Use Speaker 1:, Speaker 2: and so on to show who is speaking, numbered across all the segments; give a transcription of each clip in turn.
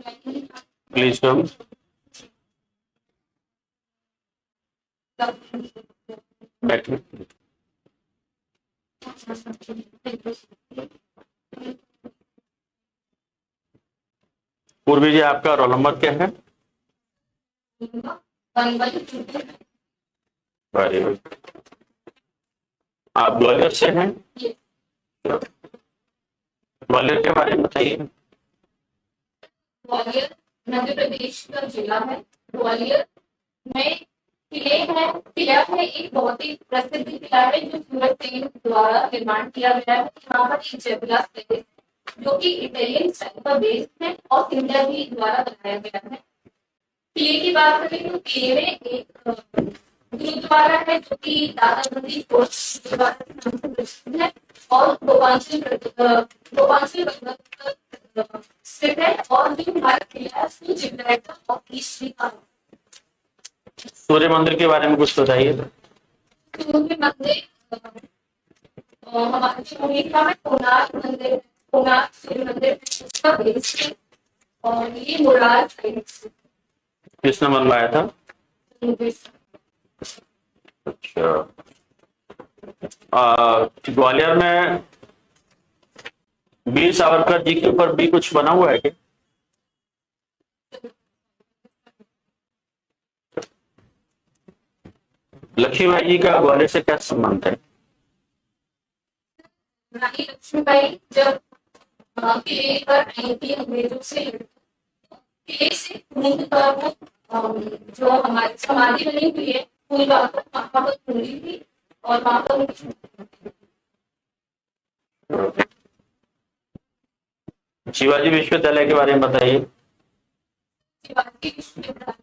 Speaker 1: Please come. बैठिए। पूर्वी जी, आपका रोल नंबर क्या है? Very good. आप ग्वालियर से हैं? ग्वालियर के बारे में बताइए।
Speaker 2: ग्वालियर मध्य प्रदेश का जिला है। ग्वालियर में किले हैं। किला है एक बहुत ही प्रसिद्ध किला है जो सूरजसेन द्वारा निर्माण किया गया है। यहाँ पर एक जयविलास पैलेस जो कि इटालियन स्टाइल का बेस है और सिंधिया जी द्वारा बनाया गया है। किले की बात करें तो किले में एक गुरुद्वारा है जो कि दादा बंदी गुरुद्वारा के नाम से प्रसिद्ध है और गोपांचल स्थित है और जो हमारा किला है उसको जिब्राल्टर और ईस्ट का।
Speaker 1: सूर्य मंदिर के बारे में कुछ बताइए।
Speaker 2: सूर्य मंदिर हमारे अमेरिका में कोणार्क मंदिर, कोणार्क सूर्य मंदिर उसका बेस है और ये मुरार साइड से।
Speaker 1: किसने बनवाया था? अच्छा। ग्वालियर में वीर सावरकर जी के ऊपर भी कुछ बना हुआ है क्या? लक्ष्मीबाई जी का ग्वालियर से क्या संबंध है?
Speaker 2: रानी लक्ष्मीबाई जब किले पर आई थी अंग्रेजों से, किले से मूलतः वो जो हमारी समाधि बनी हुई है फूलबाग पर, वहां पर खुली थी और वहां पर
Speaker 1: शिवाजी विश्वविद्यालय के बारे में बताइए।
Speaker 2: शिवाजी विश्वविद्यालय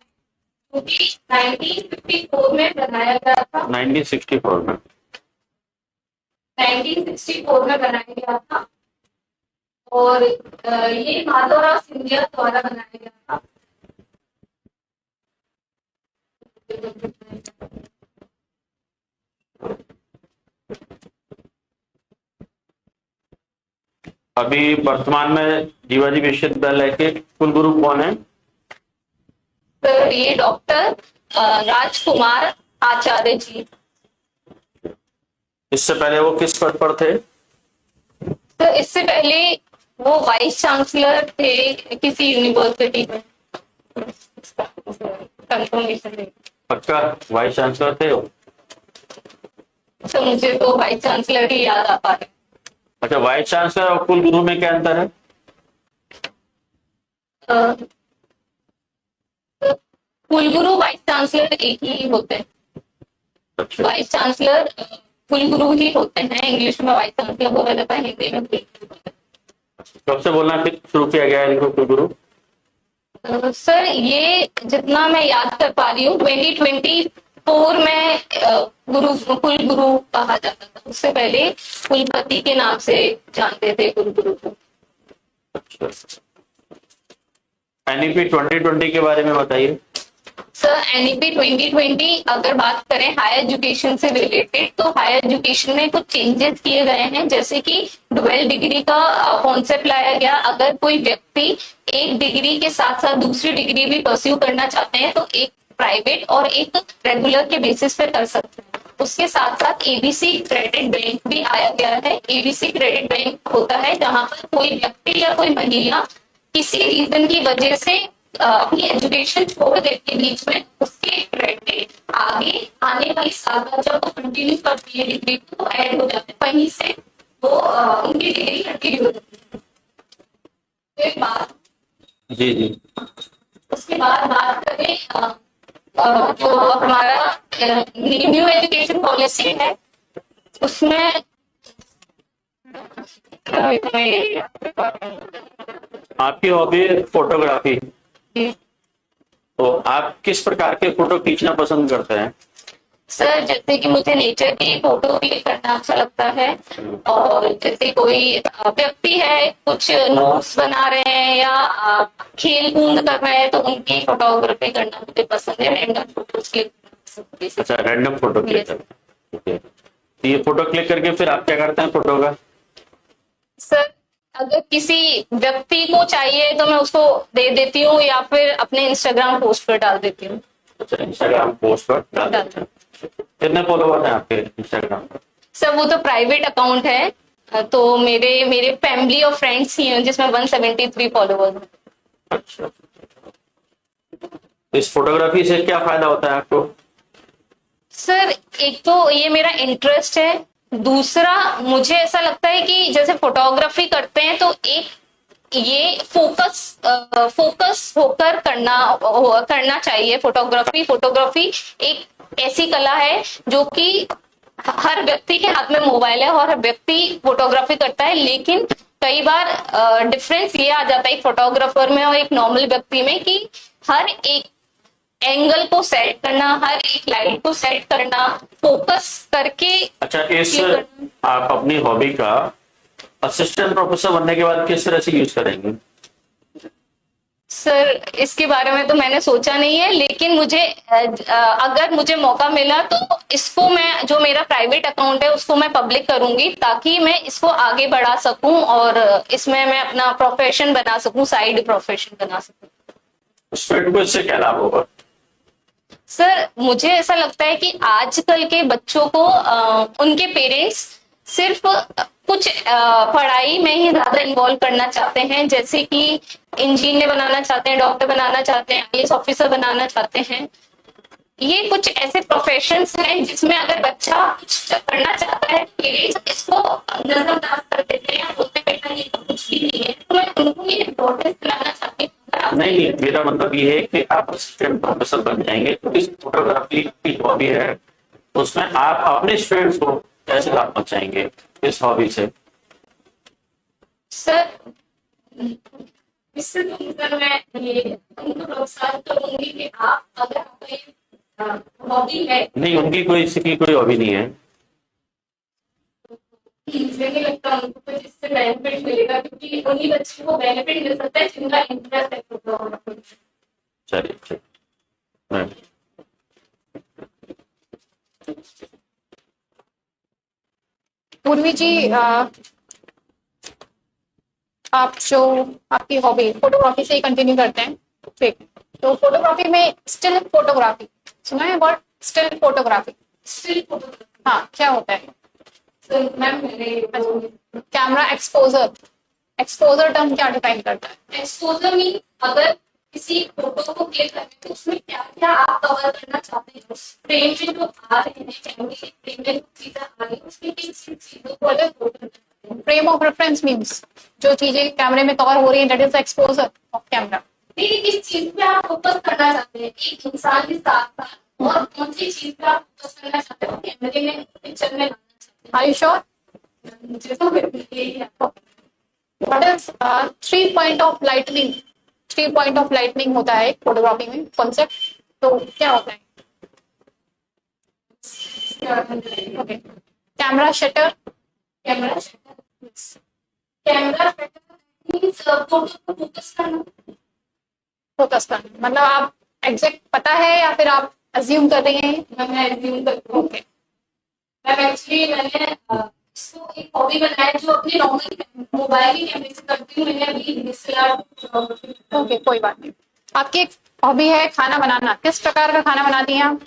Speaker 2: जो कि 1954 में बनाया गया था।
Speaker 1: 1964 में।
Speaker 2: 1964 में बनाया गया था और ये माधवराव सिंधिया द्वारा बनाया गया था।
Speaker 1: अभी वर्तमान में शिवाजी विश्वविद्यालय के कुलगुरु कौन है?
Speaker 2: ये डॉक्टर राजकुमार आचार्य जी।
Speaker 1: इससे पहले वो किस पद पर थे?
Speaker 2: तो इससे पहले वो वाइस चांसलर थे किसी यूनिवर्सिटी में। कंफर्मेशन
Speaker 1: पक्का वाइस चांसलर थे वो?
Speaker 2: तो मुझे तो वाइस चांसलर ही याद आता है।
Speaker 1: अच्छा, वाइस चांसलर और कुलगुरु में क्या अंतर है?
Speaker 2: कुलगुरु वाइस चांसलर एक ही होते हैं।
Speaker 1: अच्छा।
Speaker 2: वाइस चांसलर कुलगुरु ही होते हैं। इंग्लिश में वाइस चांसलर बोला जाता है, हिंदी में कुलगुरु।
Speaker 1: कब से बोलना फिर शुरू किया गया है इनको कुलगुरु?
Speaker 2: सर ये जितना मैं याद कर पा रही हूँ 2024 में कुलगुरु कहा जाता था। उससे पहले कुलपति के नाम से जानते थे कुलगुरु को।
Speaker 1: एनईपी 2020 के बारे में बताइए।
Speaker 2: सर एनईपी 2020 अगर बात करें हायर एजुकेशन से रिलेटेड तो हायर एजुकेशन में कुछ चेंजेस किए गए हैं, जैसे कि डुअल डिग्री का कॉन्सेप्ट लाया गया। अगर कोई व्यक्ति एक डिग्री के साथ साथ दूसरी डिग्री भी परस्यू करना चाहते हैं तो एक प्राइवेट और एक रेगुलर के बेसिस पे कर सकते हैं। उसके साथ साथ एबीसी क्रेडिट बैंक भी आया गया है। एबीसी क्रेडिट बैंक होता है जहां पर कोई व्यक्ति या कोई महिला किसी रीजन की वजह से अपनी एजुकेशन छोड़ देती है बीच में, उसके क्रेडिट आगे आने वाली साल जब वो कंटिन्यू करती है डिग्री तो ऐड हो जाते हैं, वहीं से वो उनकी डिग्री कंटिन्यू हो जाती है। फिर बात
Speaker 1: जी जी।
Speaker 2: उसके बाद बात करें जो हमारा न्यू एजुकेशन पॉलिसी है उसमें
Speaker 1: आपकी हॉबी फोटोग्राफी, तो आप किस प्रकार के फोटो खींचना पसंद करते हैं?
Speaker 2: सर जैसे कि मुझे नेचर की फोटो क्लिक करना अच्छा लगता है और जैसे कोई व्यक्ति है कुछ नोट्स बना रहे हैं या खेल कूद कर रहे हैं तो उनकी फोटोग्राफी करना मुझे पसंद है। Random photos click.
Speaker 1: अच्छा, रैंडम फोटो क्लिक करते हैं। तो ये फोटो क्लिक करके फिर आप क्या करते हैं फोटो का?
Speaker 2: सर अगर किसी व्यक्ति को चाहिए तो मैं उसको दे देती हूँ या फिर अपने इंस्टाग्राम पोस्ट पर डाल देती हूँ।
Speaker 1: अच्छा, इंस्टाग्राम पोस्ट पर डाल देते हैं। कितने फॉलोवर हैं आपके इंस्टाग्राम पर?
Speaker 2: सर वो तो प्राइवेट अकाउंट है, तो मेरे मेरे फैमिली और फ्रेंड्स ही हैं जिसमें 173 फॉलोवर्स हैं।
Speaker 1: अच्छा, इस फोटोग्राफी से क्या फायदा होता है आपको?
Speaker 2: सर एक तो ये मेरा इंटरेस्ट है, दूसरा मुझे ऐसा लगता है कि जैसे फोटोग्राफी करते हैं तो एक ये फोकस होकर करना चाहिए। फोटोग्राफी फोटोग्राफी एक ऐसी कला है जो कि हर व्यक्ति के हाथ में मोबाइल है और हर व्यक्ति फोटोग्राफी करता है, लेकिन कई बार डिफरेंस ये आ जाता है फोटोग्राफर में और एक नॉर्मल व्यक्ति में कि हर एक एंगल को सेट करना, हर एक लाइट को सेट करना, फोकस करके।
Speaker 1: अच्छा, आप अपनी हॉबी का असिस्टेंट प्रोफेसर बनने के बाद किस तरह से यूज करेंगे?
Speaker 2: सर इसके बारे में तो मैंने सोचा नहीं है, लेकिन मुझे अगर मुझे मौका मिला तो इसको मैं, जो मेरा प्राइवेट अकाउंट है उसको मैं पब्लिक करूंगी ताकि मैं इसको आगे बढ़ा सकूं और इसमें मैं अपना प्रोफेशन बना सकूं, साइड प्रोफेशन बना सकूं।
Speaker 1: स्टूडेंट को इससे क्या लाभ होगा?
Speaker 2: सर मुझे ऐसा लगता है कि आजकल के बच्चों को उनके पेरेंट्स सिर्फ कुछ पढ़ाई में ही ज्यादा इन्वॉल्व करना चाहते हैं, जैसे कि इंजीनियर बनाना चाहते हैं, डॉक्टर बनाना चाहते हैं, आईएएस ऑफिसर बनाना चाहते हैं। ये कुछ ऐसे प्रोफेशंस हैं जिसमें अगर बच्चा कुछ करना चाहता है पेरेंट्स इसको नजरअंदाज कर देते हैं, बोलते हैं बेटा ये तो कुछ भी नहीं है। तो मैं उनको ये इम्पोर्टेंस दिलाना चाहती हूँ।
Speaker 1: नहीं, मेरा मतलब ये है कि आप असिस्टेंट प्रोफेसर बन जाएंगे तो इस फोटोग्राफी की हॉबी है, उसमें आप अपने स्टूडेंट्स को कैसे लाभ पहुंचाएंगे इस हॉबी से?
Speaker 2: सर इससे तो सर मैं ये उनको प्रोत्साहित करूंगी कि आप अगर आपको ये हॉबी है।
Speaker 1: नहीं, उनकी कोई इसकी कोई हॉबी नहीं है।
Speaker 2: मुझे नहीं लगता उनको कुछ इससे बेनिफिट मिलेगा, क्योंकि उन्हीं बच्चों को बेनिफिट मिल सकता है जिनका इंटरेस्ट है फोटोग्राफी।
Speaker 1: चलिए ठीक।
Speaker 3: पूर्वी जी, आप जो आपकी हॉबी फोटोग्राफी से ही कंटिन्यू करते हैं, ठीक। तो फोटोग्राफी में स्टिल फोटोग्राफी सुना है? Word still photography,
Speaker 2: still photography
Speaker 3: हाँ, क्या होता है?
Speaker 2: Ma'am
Speaker 3: camera exposure, exposure term क्या डिफाइन करता है?
Speaker 2: एक्सपोजर मीन अगर किसी फोटो को क्लिक करते हैं तो उसमें क्या क्या आप कवर करना चाहते हैं, उस फ्रेम में जो आ रहे हैं, कैमरे के फ्रेम में जो चीजें आ रही है उसमें किन चीजों को अलग photo.
Speaker 3: Frame of reference means जो चीजें कैमरे में कवर हो रही है, that is exposure of camera.
Speaker 2: किस चीज पे आप फोकस करना चाहते हैं एक इंसान के साथ साथ, और कौन सी चीज पे आप फोकस करना चाहते हैं कैमरे में, पिक्चर में लाना चाहते हैं।
Speaker 3: Are you sure?
Speaker 2: मुझे तो यही है।
Speaker 3: What is 3 point of lightning? 3 point of lightning होता है फोटोग्राफी में कॉन्सेप्ट, तो क्या होता है? Okay, camera shutter,
Speaker 2: camera means photo को फोकस करना।
Speaker 3: फोकस करना मतलब आप एग्जैक्ट पता है या फिर आप अज्यूम कर रही हैं?
Speaker 2: मैं एज्यूम करती हूँ।
Speaker 3: ओके,
Speaker 2: मैम एक्चुअली मैंने इसको एक हॉबी बनाया जो अपने नॉर्मल मोबाइल की कैमरे से करती हूँ। मैंने अभी डीएसएलआर
Speaker 3: ओके, कोई बात नहीं। आपकी एक हॉबी है खाना बनाना, किस प्रकार का खाना बनाती हैं आप?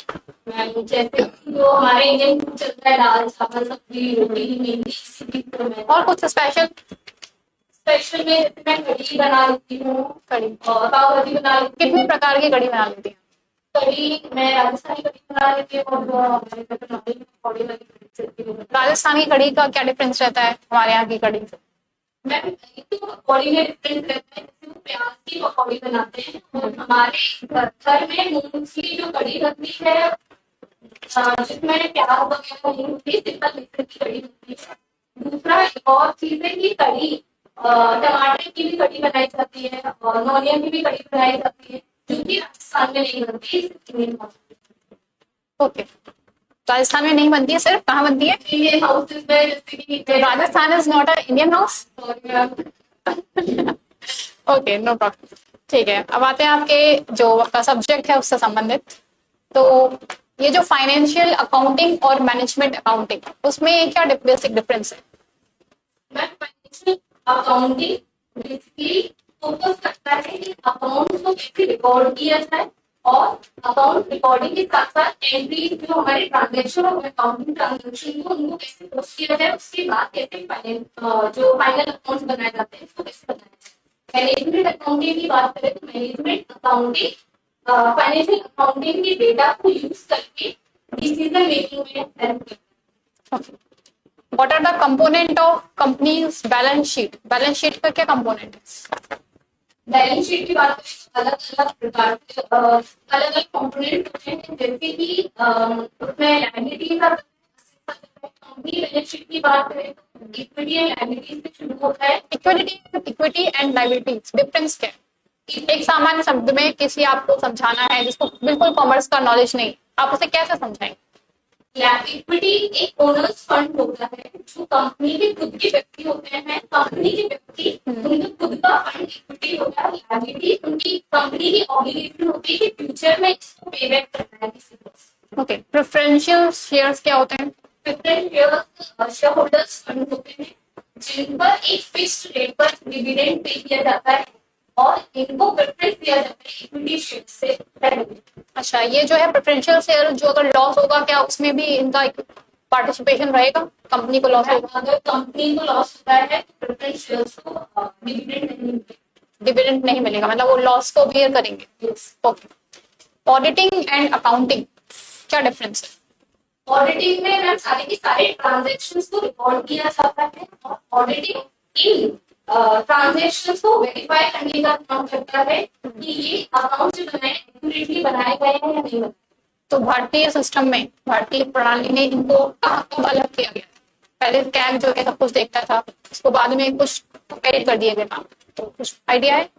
Speaker 2: मैम जैसे जो हमारे इंडियन फूड चलता है, दाल चावल सब्जी रोटी मेनली,
Speaker 3: और कुछ स्पेशल?
Speaker 2: स्पेशल में जैसे मैं कढ़ी बना लेती हूँ,
Speaker 3: कड़ी,
Speaker 2: और पाव भाजी बना लेती
Speaker 3: कितने
Speaker 2: हूँ।
Speaker 3: प्रकार की कड़ी बना लेती हैं?
Speaker 2: कढ़ी मैं राजस्थानी कढ़ी बना लेती हूँ, और जो हमारे पकौड़ी वाली कढ़ी चलती है।
Speaker 3: राजस्थानी कड़ी का क्या डिफरेंस रहता है हमारे यहाँ की कड़ी से?
Speaker 2: मैम एक तो पकौड़ी में डिफरेंस रहता है, जैसे वो प्याज की पकौड़ी बनाते हैं और हमारे घर में मोस्टली जो कढ़ी बनती है जिसमें प्याज वगैरह नहीं होती, सिंपल मिक्सर की कढ़ी बनती है। दूसरा एक और चीज है कि कढ़ी टमाटर की भी कढ़ी बनाई जाती है और ऑनियन की भी कढ़ी बनाई जाती है, जो कि राजस्थान में नहीं बनती।
Speaker 3: ओके, राजस्थान में नहीं बनती है, सिर्फ कहाँ बनती है?
Speaker 2: इंडियन हाउसेज में, जैसे कि
Speaker 3: तो Rajasthan is not a Indian house? Okay, no problem, ठीक है। अब आते हैं आपके जो आपका सब्जेक्ट है उससे संबंधित। तो ये जो फाइनेंशियल अकाउंटिंग और मैनेजमेंट अकाउंटिंग, उसमें क्या बेसिक डिफरेंस है?
Speaker 2: मैं फाइनेंशियल अकाउंटिंग बेसिकली फोकस करता है कि अकाउंट्स को कैसे रिकॉर्ड किया जाए और अकाउंट रिकॉर्डिंग के साथ साथ एंट्री जो हमारे ट्रांजेक्शन और अकाउंटिंग ट्रांजेक्शन को उनको कैसे पोस्ट किया जाए, उसके बाद कैसे जो फाइनल अकाउंट्स बनाए जाते हैं उसको कैसे बनाया जाए। मैनेजमेंट अकाउंटिंग की बात करें तो मैनेजमेंट अकाउंटिंग फाइनेंशियल अकाउंटिंग के डेटा को यूज करके डिसीजन मेकिंग में हेल्प करता है।
Speaker 3: What are the component of company's balance sheet? Balance sheet का क्या कंपोनेंट है?
Speaker 2: बैलेंस शीट की बात करें अलग अलग प्रकार के अलग अलग कंपोनेंट होते हैं, जैसे कि उसमें लायबिलिटीज कंपनी बैलेंस शीट की बात करें तो इक्विटी एंड लायबिलिटीज से शुरू होता है।
Speaker 3: इक्विटी एंड लायबिलिटीज डिफरेंस क्या है? एक सामान्य शब्द में किसी आपको समझाना है जिसको बिल्कुल कॉमर्स का नॉलेज नहीं, आप उसे कैसे समझाएंगे?
Speaker 2: इक्विटी एक ओनर्स फंड होता है जो कंपनी के खुद के व्यक्ति होते हैं, कंपनी के व्यक्ति उनका खुद का फंड इक्विटी होता है। लायबिलिटी उनकी कंपनी की ऑब्लिगेशन होती है कि फ्यूचर में इसको पे बैक करना है किसी को।
Speaker 3: ओके, प्रेफरेंशियल शेयर्स क्या होते हैं?
Speaker 2: प्रेफरेंशियल शेयर होल्डर्स फंड होते हैं जिन पर एक फिक्स्ड रेट पर डिविडेंड पे किया जाता है और इनको प्रेफरेंस दिया जाता है इक्विटी शेयर से पहले।
Speaker 3: अच्छा, ये जो है प्रेफरेंशियल शेयर, जो अगर लॉस होगा क्या उसमें भी इनका पार्टिसिपेशन रहेगा? कंपनी को लॉस होगा,
Speaker 2: अगर कंपनी को लॉस होता है तो प्रेफरेंस शेयर्स को
Speaker 3: डिविडेंड नहीं मिलेगा, मतलब वो लॉस को बियर करेंगे। ओके, ऑडिटिंग एंड अकाउंटिंग क्या डिफरेंस है?
Speaker 2: ऑडिटिंग में मैम सारे के सारे ट्रांजैक्शंस को रिकॉर्ड किया जाता है और ऑडिटिंग इन ट्रांजैक्शंस को वेरीफाई करने का काम करता है कि ये अकाउंट जो बनाए एक्यूरेटली बनाए गए हैं या नहीं बनाए।
Speaker 3: तो भारतीय सिस्टम में, भारतीय प्रणाली में इनको कब अलग किया गया? पहले कैग जो है सब कुछ देखता था, उसको बाद में कुछ एडिट कर दिया गया काम, तो कुछ आइडिया है?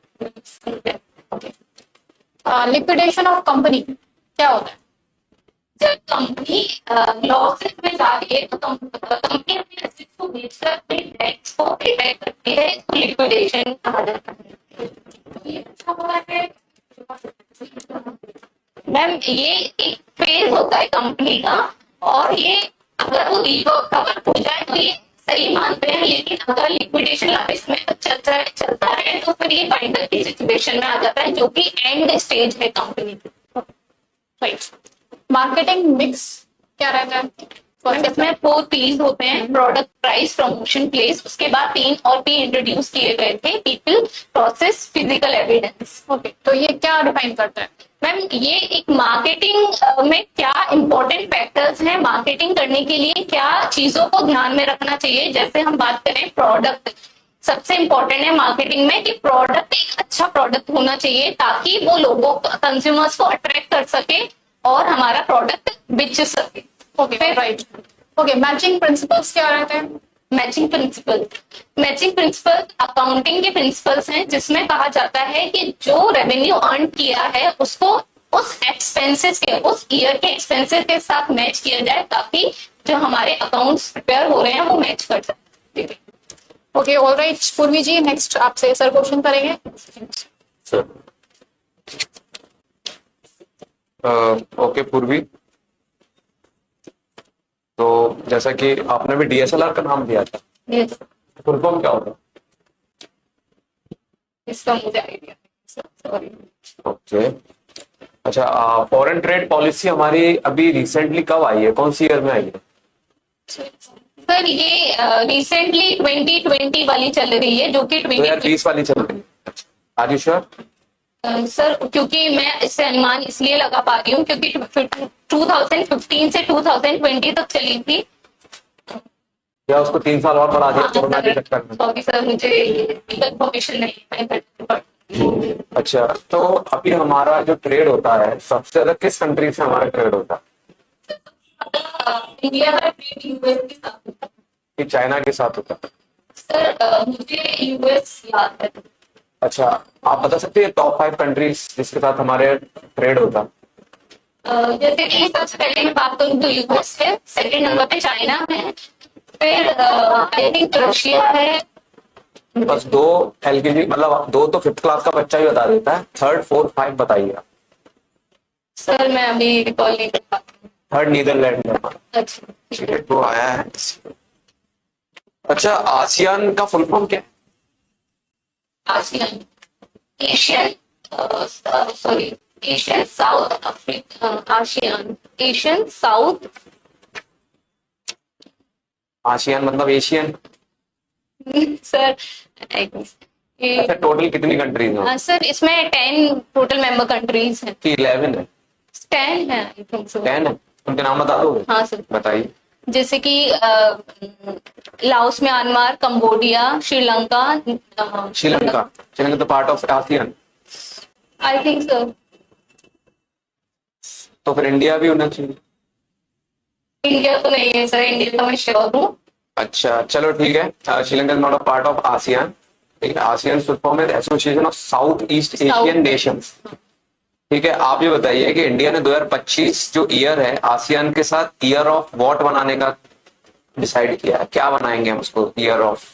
Speaker 3: लिक्विडेशन ऑफ कंपनी क्या होता है?
Speaker 2: जब कंपनी लॉसेस में जाती है तो कंपनी अपने एसेट्स को बेचकर अपने डेट्स को पे बैक करती है, इसको लिक्विडेशन कहा जाता है। ये अच्छा हुआ है मैम, ये एक फेज होता है कंपनी का और ये अगर वो रिकवर हो जाए तो ये सही मानते हैं, लेकिन अगर लिक्विडेशन इसमें चलता है तो फिर ये बाइंडर की सिचुएशन में आ जाता है जो कि एंड स्टेज है कंपनी की।
Speaker 3: मार्केटिंग मिक्स क्या रहता है?
Speaker 2: इसमें 4 P's होते हैं, प्रोडक्ट, प्राइस, प्रमोशन, प्लेस। उसके बाद 3 और P इंट्रोड्यूस किए गए थे, people, process, physical evidence.
Speaker 3: Okay, तो ये क्या डिफाइन करता है?
Speaker 2: मैम ये एक मार्केटिंग में क्या इंपॉर्टेंट फैक्टर्स हैं, मार्केटिंग करने के लिए क्या चीजों को ध्यान में रखना चाहिए। जैसे हम बात करें प्रोडक्ट, सबसे इंपॉर्टेंट है मार्केटिंग में कि प्रोडक्ट एक अच्छा प्रोडक्ट होना चाहिए ताकि वो लोगों कंज्यूमर्स को अट्रैक्ट कर सके और हमारा प्रोडक्ट बेच सके।
Speaker 3: Okay, right. Okay, matching principles क्या रहते हैं?
Speaker 2: मैचिंग प्रिंसिपल अकाउंटिंग के प्रिंसिपल्स हैं जिसमें कहा जाता है कि जो रेवेन्यू अर्न किया है उसको उस एक्सपेंसेस के, उस ईयर के एक्सपेंसेस के साथ मैच किया जाए ताकि जो हमारे अकाउंट्स प्रिपेयर हो रहे हैं वो मैच कर सके।
Speaker 3: ओके, ऑलराइट पूर्वी जी, नेक्स्ट आपसे सर क्वेश्चन करेंगे।
Speaker 4: ओके पूर्वी, तो जैसा कि आपने भी डीएसएलआर का नाम दिया था, फुल फॉर्म क्या होगा?
Speaker 2: इसका मुझे आइडिया सॉरी।
Speaker 4: ओके, अच्छा, फॉरेन ट्रेड पॉलिसी हमारी अभी रिसेंटली कब आई है, कौन सी ईयर में आई है?
Speaker 2: सर ये रिसेंटली 2020 वाली चल रही है, जो कि
Speaker 4: 2020 वाली चल रही है। Are you sure?
Speaker 2: सर क्योंकि मैं इससे अनुमान इसलिए लगा पा रही हूँ क्योंकि 2015 से 2020 तक चली थी।
Speaker 4: या उसको 3 साल और बढ़ा दिया कोरोना के चक्कर में?
Speaker 2: सॉरी सर, मुझे इन्फॉर्मेशन नहीं है।
Speaker 4: अच्छा, तो अभी हमारा जो ट्रेड होता है सबसे ज्यादा किस कंट्री से हमारा ट्रेड होता है?
Speaker 2: इंडिया का ट्रेड यूएस के साथ होता है।
Speaker 4: कि चाइना के साथ होता है?
Speaker 2: सर मुझे यूएस याद है।
Speaker 4: अच्छा, आप बता सकते हैं टॉप 5 कंट्रीज जिसके साथ हमारे ट्रेड होता है?
Speaker 2: जैसे कि सबसे पहले मैं बात करूँ तो यूएस है, सेकंड नंबर पे चाइना है, फिर आई थिंक रशिया है।
Speaker 4: बस 2 एलकेजी, मतलब 2 तो 5th क्लास का बच्चा ही बता देता है, 3rd 4th 5 बताइए।
Speaker 2: सर मैं अभी रिकॉल नहीं कर पाती।
Speaker 4: 3rd नीदरलैंड में।
Speaker 2: अच्छा
Speaker 4: तो आया है। अच्छा, आसियान का फुल फॉर्म क्या है?
Speaker 2: ASEAN, Asian, sorry, Asian south Africa, ASEAN, Asian south,
Speaker 4: ASEAN मतलब एशियन।
Speaker 2: सर
Speaker 4: अच्छा, टोटल कितनी कंट्रीज हैं?
Speaker 2: सर इसमें 10 टोटल मेंबर कंट्रीज हैं।
Speaker 4: कि 11 है?
Speaker 2: 10 है आई थिंक सो।
Speaker 4: 10 है। उनके नाम बता दोगे?
Speaker 2: हाँ सर,
Speaker 4: बताइए।
Speaker 2: जैसे कि Laos, Myanmar, Cambodia, Sri Lanka,
Speaker 4: Sri Lanka. Sri Lanka तो part of ASEAN.
Speaker 2: I think so.
Speaker 4: तो फिर इंडिया भी होना चाहिए।
Speaker 2: इंडिया तो नहीं है सर, इंडिया तो मैं श्योर हूँ।
Speaker 4: अच्छा चलो ठीक है, Sri Lanka is not a part of ASEAN. ठीक है, आसियान फुल फॉर्म है association of south east Asian Nations. ठीक है, आप ये बताइए कि इंडिया ने 2025 जो ईयर है आसियान के साथ ईयर ऑफ व्हाट बनाने का डिसाइड किया है? क्या बनाएंगे हम उसको? ईयर ऑफ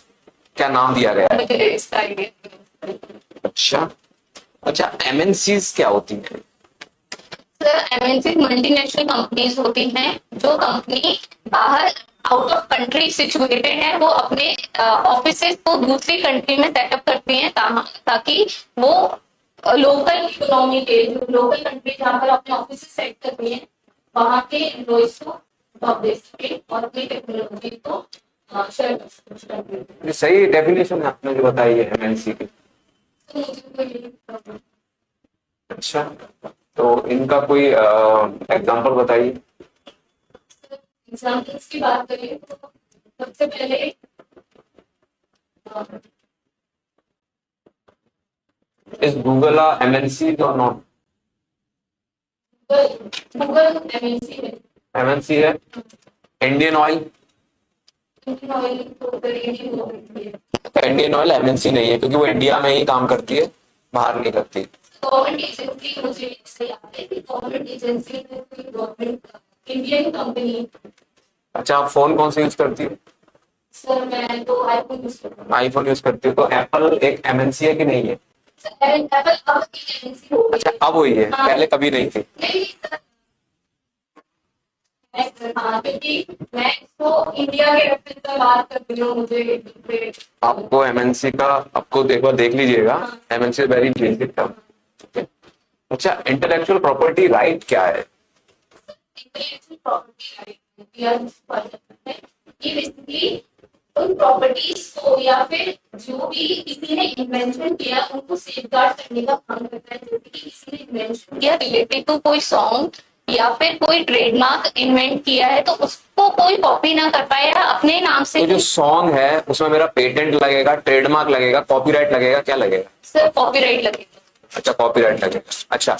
Speaker 4: क्या नाम दिया गया है?
Speaker 2: मुझे इसका आइडिया नहीं।
Speaker 4: अच्छा अच्छा, एमएनसीज क्या होती है?
Speaker 2: सर एमएनसी मल्टीनेशनल कंपनीज होती हैं, जो कंपनी बाहर आउट ऑफ कंट्री सिचुएटेड है, वो अपने ऑफिसेस को दूसरी कंट्री में सेटअप करती हैं ताकि वो लोकल इकोनॉमी के, जो लोकल कंट्री जहाँ पर अपने ऑफिस सेट करती हैं, वहाँ के एम्प्लॉइज को जॉब दे सके और अपनी टेक्नोलॉजी को शेयर कर सके।
Speaker 4: ये सही डेफिनेशन है आपने जो बताई है एमएनसी की।
Speaker 2: तो मुझे कोई प्रॉब्लम।
Speaker 4: अच्छा, तो इनका कोई एग्जांपल बताइए।
Speaker 2: एग्जाम्पल्स की बात करें तो सबसे पहले
Speaker 4: इज गूगल एमएनसी और नॉट?
Speaker 2: गूगल एमएनसी है।
Speaker 4: एमएनसी है। Indian oil? Indian oil MNC नहीं है क्योंकि वो इंडिया में ही काम करती है, बाहर नहीं करती।
Speaker 2: गवर्नमेंट एजेंसी, मुझे इससे याद है कि गवर्नमेंट एजेंसी है कोई गवर्नमेंट इंडियन कंपनी।
Speaker 4: अच्छा, आप फोन कौन सा यूज करती है?
Speaker 2: सर मैं तो आईफोन यूज करती हूँ।
Speaker 4: आईफोन यूज करती है, तो एप्पल एक एमएनसी है कि नहीं है?
Speaker 2: एप्पल अब एक एमएनसी हो गई
Speaker 4: अच्छा,
Speaker 2: है।
Speaker 4: अब हुई है,
Speaker 2: हाँ।
Speaker 4: पहले कभी नहीं थी।
Speaker 2: नहीं सर, हाँ, क्योंकि मैं इसको इंडिया के रेफरेंस में बात कर रही हूँ, मुझे
Speaker 4: आपको एमएनसी का आपको एक बार देख लीजिएगा, एमएनसी वेरी बेसिक टर्म। अच्छा, इंटेलेक्चुअल प्रॉपर्टी राइट क्या है?
Speaker 2: इंटेलेक्चुअल प्रॉपर्टी राइट ये बेसिकली उन प्रॉपर्टीज को या फिर जो भी किसी ने इन्वेंशन किया उनको सेफगार्ड करने का काम करता है। जैसे कि किसी ने इन्वेंशन किया रिलेटेड टू कोई सॉन्ग या फिर कोई ट्रेडमार्क इन्वेंट किया है, तो उसको कोई कॉपी ना कर पाए या अपने नाम से।
Speaker 4: तो जो सॉन्ग है उसमें मेरा पेटेंट लगेगा, ट्रेडमार्क लगेगा, कॉपीराइट लगेगा, क्या लगेगा?
Speaker 2: सर कॉपीराइट लगेगा।
Speaker 4: अच्छा, कॉपीराइट लगेगा। अच्छा,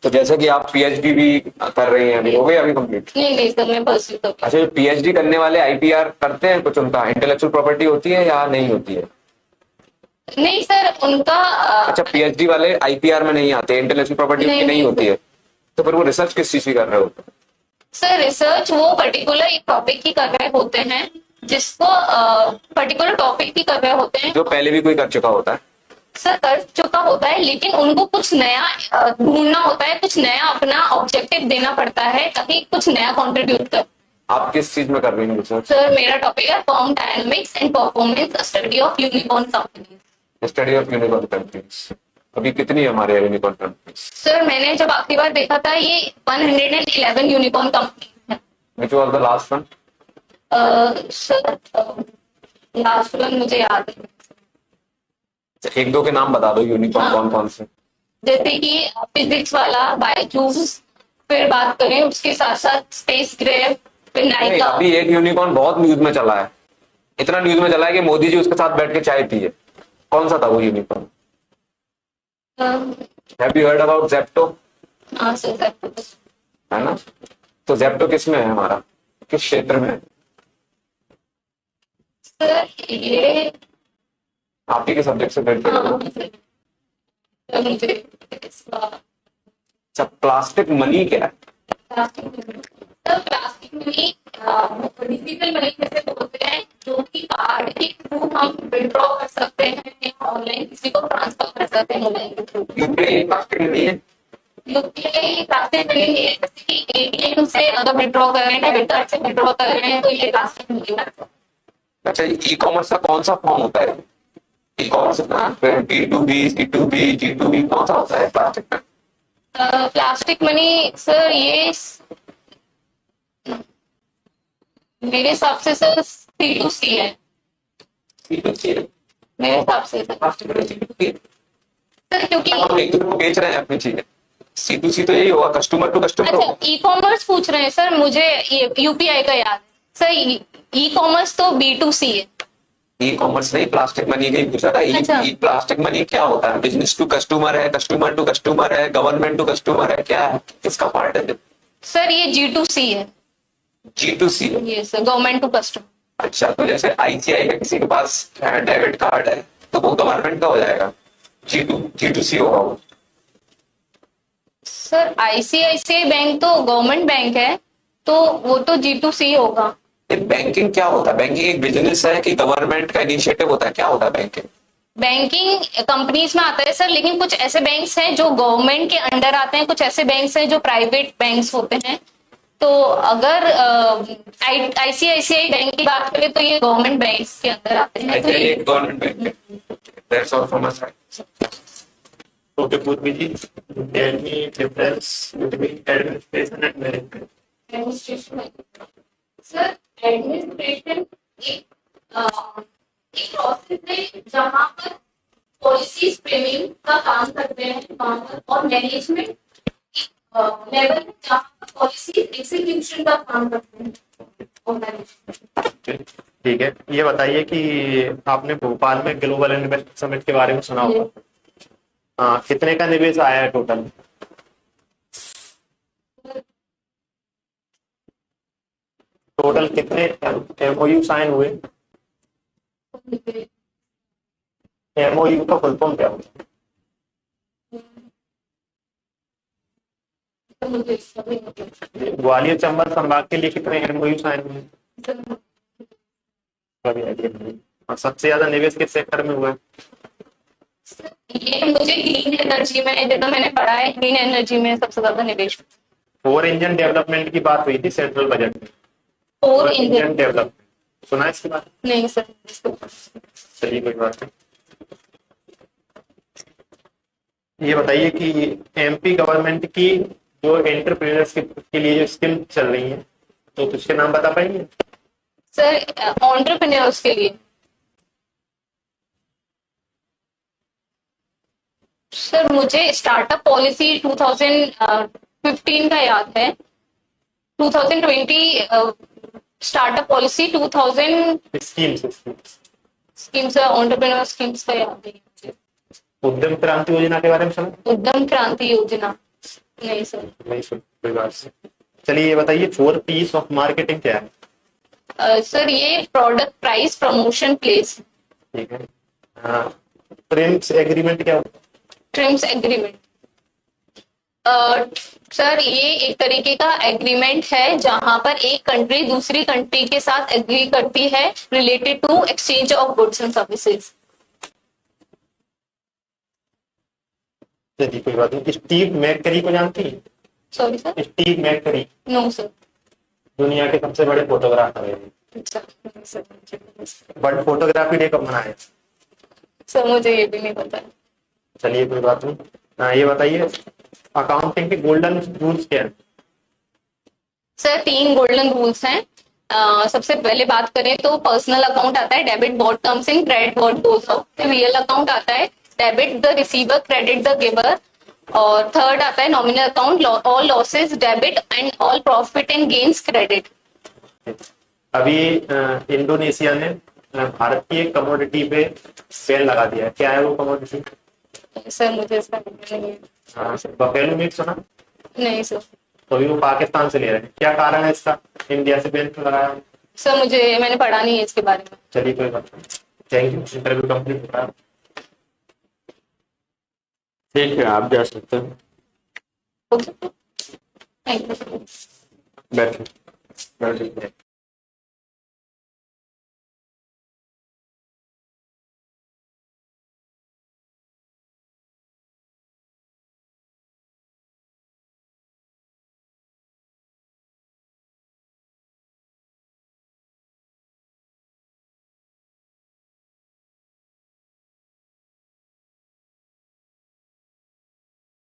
Speaker 4: तो जैसे कि आप पीएचडी भी कर रही हैं, अभी हो गई अभी कंप्लीट?
Speaker 2: नहीं सर, मैं परस्यू कर।
Speaker 4: अच्छा, जो पीएचडी करने वाले आईपीआर करते हैं कुछ, उनका इंटेलेक्चुअल प्रॉपर्टी होती है या नहीं होती है?
Speaker 2: नहीं सर, उनका
Speaker 4: अच्छा, पीएचडी वाले आईपीआर में नहीं आते, इंटेलेक्चुअल प्रॉपर्टी
Speaker 2: नहीं,
Speaker 4: नहीं
Speaker 2: नहीं।
Speaker 4: होती है, तो फिर वो रिसर्च किस चीज की कर रहे होते हैं?
Speaker 2: सर रिसर्च वो पर्टिकुलर एक टॉपिक की कर रहे होते हैं, जिसको पर्टिकुलर टॉपिक की कर रहे होते हैं।
Speaker 4: जो पहले भी कोई कर चुका होता है।
Speaker 2: सर कर चुका होता है, लेकिन उनको कुछ नया ढूंढना होता है, कुछ नया अपना ऑब्जेक्टिव देना पड़ता है ताकि कुछ नया कंट्रीब्यूट कर।
Speaker 4: आप किस चीज में कर रही हैं रिसर्च?
Speaker 2: सर मेरा टॉपिक है form dynamics and performance study of unicorn companies.
Speaker 4: Study of unicorn companies. अभी कितनी है हमारे यूनिकॉर्न कंपनीज?
Speaker 2: सर मैंने जब आखिरी बार देखा था ये 111 यूनिकॉर्न कंपनी है।
Speaker 4: Which was the last one?
Speaker 2: Sir last one मुझे याद नहीं।
Speaker 4: एक दो के नाम बता दो, यूनिकॉर्न कौन कौन से?
Speaker 2: जैसे कि फिजिक्स वाला बायजूस, फिर बात करें उसके साथ साथ स्पेस ग्रेव, फिर
Speaker 4: नहीं,
Speaker 2: नाइका।
Speaker 4: अभी एक यूनिकॉर्न बहुत न्यूज में चला है, इतना न्यूज में चला है कि मोदी जी उसके साथ बैठ के चाय पिए। कौन सा था वो unicorn? Have you heard about Zepto?
Speaker 2: हाँ सर,
Speaker 4: है ना? तो जेप्टो किस में है हमारा, किस क्षेत्र में है?
Speaker 2: सर ये
Speaker 4: आप ही के सब्जेक्ट से बैठ
Speaker 2: हाँ,
Speaker 4: के।
Speaker 2: सर मुझे इसका
Speaker 4: अच्छा, प्लास्टिक मनी क्या है?
Speaker 2: प्लास्टिक मनी डिजिटल मनी जैसे बोलते हैं, जो कि कार्ड के थ्रू हम विड्रॉ कर सकते हैं, ऑनलाइन किसी को ट्रांसफर कर सकते हैं मोबाइल के थ्रू।
Speaker 4: यूपीआई प्लास्टिक मनी है?
Speaker 2: यूपीआई प्लास्टिक मनी है, जैसे कि एटीएम से अगर विड्रॉ कर रहे हैं, डेबिट कार्ड से विड्रॉ कर रहे हैं, तो ये प्लास्टिक मनी है।
Speaker 4: अच्छा, ई कॉमर्स का कौन सा फॉर्म होता है? E commerce B2B, C2B, G2B कौन सा होता है प्लास्टिक में?
Speaker 2: प्लास्टिक मनी सर ये मेरे हिसाब से सर C2C है
Speaker 4: C2C है।
Speaker 2: मेरे हिसाब से सर।
Speaker 4: प्लास्टिक में C2C है।
Speaker 2: सर क्योंकि
Speaker 4: हम एक दूसरे को बेच रहे हैं अपनी चीजें। C2C तो यही होगा, कस्टमर टू कस्टमर।
Speaker 2: अच्छा ई कॉमर्स पूछ रहे हैं सर, मुझे यूपीआई का याद है सर। ई कॉमर्स तो B2C है।
Speaker 4: ई कॉमर्स नहीं, प्लास्टिक मनी का ही पूछा था।
Speaker 2: अच्छा।
Speaker 4: ई प्लास्टिक मनी क्या होता है? बिजनेस टू कस्टमर है, कस्टमर टू कस्टमर है, गवर्नमेंट टू कस्टमर है, क्या है, किसका पार्ट है?
Speaker 2: सर ये G2C है।
Speaker 4: G2C है।
Speaker 2: ये सर गवर्नमेंट टू कस्टमर।
Speaker 4: अच्छा, तो जैसे आईसीआई का किसी के पास डेबिट कार्ड है तो वो गवर्नमेंट का हो जाएगा, G2C होगा वो।
Speaker 2: सर आईसीआईसीआई बैंक तो गवर्नमेंट बैंक है, तो वो तो G2C होगा।
Speaker 4: बैंकिंग क्या होता है? बैंकिंग एक बिजनेस है कि गवर्नमेंट का इनिशिएटिव होता है? क्या होता है बैंकिंग?
Speaker 2: बैंकिंग कंपनीज में आता है सर, लेकिन कुछ ऐसे बैंक्स हैं जो गवर्नमेंट के अंडर आते हैं, कुछ ऐसे बैंक्स हैं जो प्राइवेट बैंक्स होते हैं। तो अगर आईसीआईसीआई बैंक की बात करें तो ये गवर्नमेंट बैंक्स के अंदर आते हैं। तो
Speaker 4: आईसीआई एक गवर्नमेंट बैंक है। That's all from my side.
Speaker 1: Okay, Purvi ji, tell me difference between administration and management.
Speaker 2: Administration sir, administration एक प्रोसेस है जहाँ पर पॉलिसीज फ्रेमिंग का काम करते हैं वहाँ पर, और मैनेजमेंट लेवल है जहाँ पर पॉलिसी एग्जीक्यूशन का काम करते हैं और मैनेजमेंट।
Speaker 1: ठीक है, ये बताइए कि आपने भोपाल में ग्लोबल इन्वेस्टर समिट के बारे में सुना होगा। हाँ, कितने का निवेश आया है टोटल? टोटल कितने एमओयू साइन हुए? एमओयू का फुल फॉर्म क्या होता है? ग्वालियर चंबल संभाग के लिए कितने एमओयू साइन हुए? कभी आइडिया नहीं। और सबसे ज्यादा निवेश किस सेक्टर में हुआ है?
Speaker 2: ये मुझे ग्रीन एनर्जी में, जितना मैंने पढ़ा है, ग्रीन एनर्जी में सबसे ज्यादा निवेश।
Speaker 1: 4 इंजन डेवलपमेंट की बात हुई थी सेंट्रल बजट में।
Speaker 2: 4
Speaker 1: इंजन
Speaker 2: इंजन
Speaker 1: डेवलपमेंट सुना है इसके बारे में?
Speaker 2: नहीं सर।
Speaker 1: चलिए कोई बात नहीं। ये बताइए कि एमपी गवर्नमेंट की जो एंटरप्रेन्योर्स के लिए जो स्कीम चल रही है, तो उसके नाम बता पाएंगे?
Speaker 2: सर एंटरप्रेन्योर्स के लिए सर मुझे स्टार्टअप पॉलिसी 2015 का याद है। 2020 startup policy 2000 schemes entrepreneur schemes का याद है।
Speaker 1: उद्यम क्रांति योजना के बारे में सुना?
Speaker 2: उद्यम क्रांति योजना नहीं सर।
Speaker 1: नहीं सुन, कोई बात नहीं। चलिए ये बताइए 4 P's ऑफ मार्केटिंग क्या है?
Speaker 2: सर ये प्रोडक्ट, प्राइस, प्रमोशन, प्लेस।
Speaker 1: ठीक है। ट्रिम्स एग्रीमेंट क्या होता है?
Speaker 2: ट्रिम्स एग्रीमेंट सर ये एक तरीके का एग्रीमेंट है जहां पर एक कंट्री दूसरी कंट्री के साथ एग्री करती है related to exchange of goods and services.
Speaker 1: चलिए कोई बात नहीं। स्टीव मैककरी को जानती है?
Speaker 2: Sorry sir.
Speaker 1: Steve McCurry
Speaker 2: no sir.
Speaker 1: दुनिया के सबसे बड़े फोटोग्राफर है। वर्ल्ड फोटोग्राफी डे कब मनाया?
Speaker 2: सर मुझे ये भी नहीं पता।
Speaker 1: चलिए कोई बात नहीं। ये बताइए अकाउंटिंग के गोल्डन रूल्स क्या है?
Speaker 2: सर 3 गोल्डन रूल्स हैं। सबसे पहले बात करें तो पर्सनल अकाउंट आता है, debit what comes in, credit what goes out. Real account आता है, debit the receiver, credit the giver. और थर्ड आता है nominal account, all losses debit and all profit and gains credit.
Speaker 1: अभी इंडोनेशिया ने भारत की एक कमोडिटी पे बैन लगा दिया है। क्या है वो कमोडिटी?
Speaker 2: सर मुझे इसका नहीं है।
Speaker 1: बफेलो मीट सुना?
Speaker 2: नहीं सर।
Speaker 1: तो अभी वो पाकिस्तान से ले रहे हैं, क्या कारण है इसका इंडिया से बैन क्यों लगाया?
Speaker 2: सर मैंने पढ़ा नहीं है इसके बारे में।
Speaker 1: चलिए कोई बात नहीं। थैंक यू, इंटरव्यू कंप्लीट हो रहा है। ठीक है, आप जा सकते हैं।
Speaker 2: Okay thank you.
Speaker 1: बैठिए।